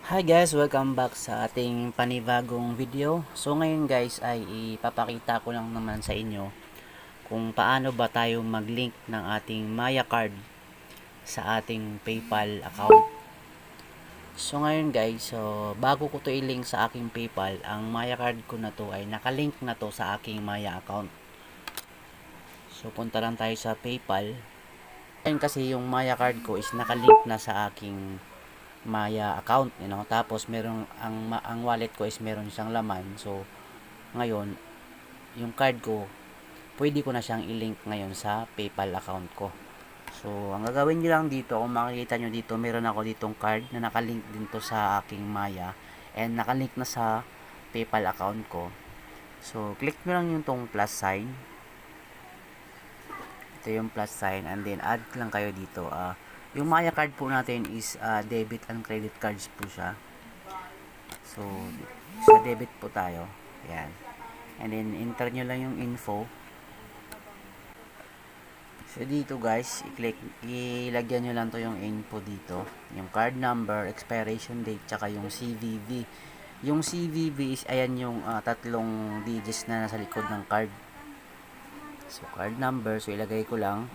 Hi guys, welcome back sa ating panibagong video. So ngayon guys ay ipapakita ko lang naman sa inyo kung paano ba tayo mag-link ng ating Maya card sa ating PayPal account. So ngayon guys, bago ko to i-link sa aking PayPal, ang Maya card ko na to ay nakalink na to sa aking Maya account. So punta lang tayo sa PayPal. Ngayon kasi yung Maya card ko is nakalink na sa aking Maya account, tapos merong ang wallet ko is meron siyang laman. So ngayon yung card ko pwede ko na siyang i-link ngayon sa PayPal account ko. So ang gagawin niyo lang dito, kung makikita niyo dito, meron ako ditong card na nakalink din to sa aking Maya and nakalink na sa PayPal account ko. So click niyo lang yung tong plus sign. Ito yung plus sign and then add lang kayo dito. Yung Maya card po natin is debit and credit cards po siya. So, sa debit po tayo. Yan. And then, enter nyo lang yung info. So, dito guys, ilagyan nyo lang to yung info dito. Yung card number, expiration date, tsaka yung CVV. Yung CVV is, ayan yung tatlong digits na nasa likod ng card. So, card number. So, ilagay ko lang.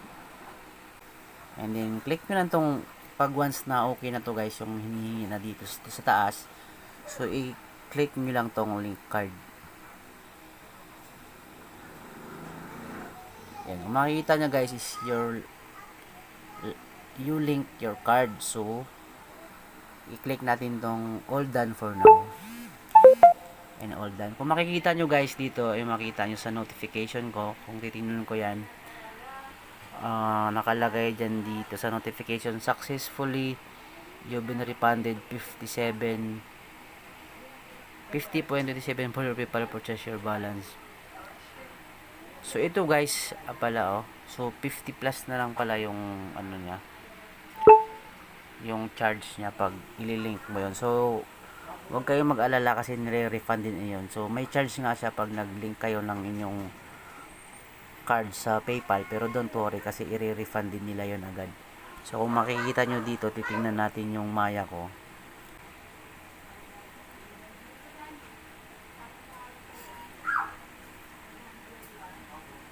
And then, click nyo lang tong, pag once na okay na to guys, yung hinihingi na dito sa taas. So, i-click nyo lang tong link card. Yan. Kung makikita nyo guys is you link your card. So, i-click natin tong all done for now. And all done. Kung makikita nyo guys dito, ay makita nyo sa notification ko, kung titingnan ko yan, nakalagay dyan dito sa notification, successfully you've been refunded 50.27 for your PayPal purchase your balance. So ito guys pala so 50 plus na lang pala yung ano niya, yung charge niya pag ililink mo yon. So huwag kayong mag-alala kasi nire-refund din iyon. So may charge nga siya pag nag-link kayo ng inyong card sa PayPal, pero don't worry kasi i-refund din nila yon agad. So kung makikita nyo dito, titingnan natin yung Maya ko.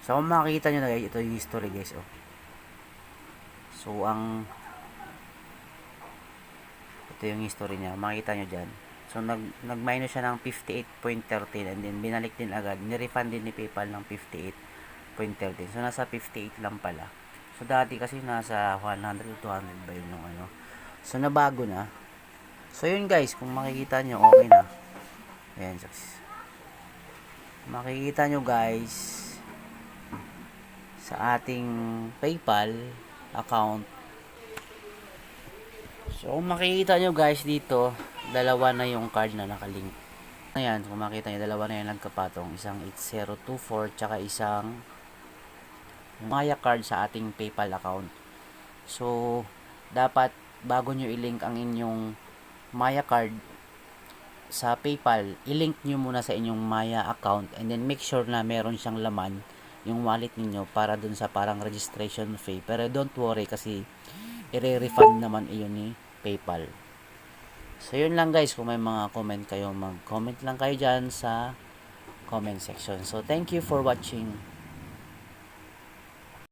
So kung makikita nyo na guys, ito yung history guys. So ito yung history niya, makita nyo dyan. So nag-minus siya ng 58.13 and then binalik din agad, ni-refund din ni PayPal ng 58.13. So nasa 58 lang pala. So dati kasi nasa 100 to 200 ba yun yung ano. So nabago na. So yun guys, kung makikita nyo, okay na. Ayan, makikita nyo guys sa ating PayPal account. So kung makikita nyo guys dito, dalawa na yung card na nakalink. Ayan, kung makita nyo, dalawa na yung nagkapatong. Isang 8024 tsaka isang Maya card sa ating PayPal account. So dapat bago nyo i-link ang inyong Maya card sa PayPal, i-link nyo muna sa inyong Maya account and then make sure na meron siyang laman yung wallet niyo para dun sa parang registration fee. Pero don't worry kasi i-refund naman iyon ni PayPal. So yun lang guys, kung may mga comment kayo, mag-comment lang kayo dyan sa comment section. So thank you for watching.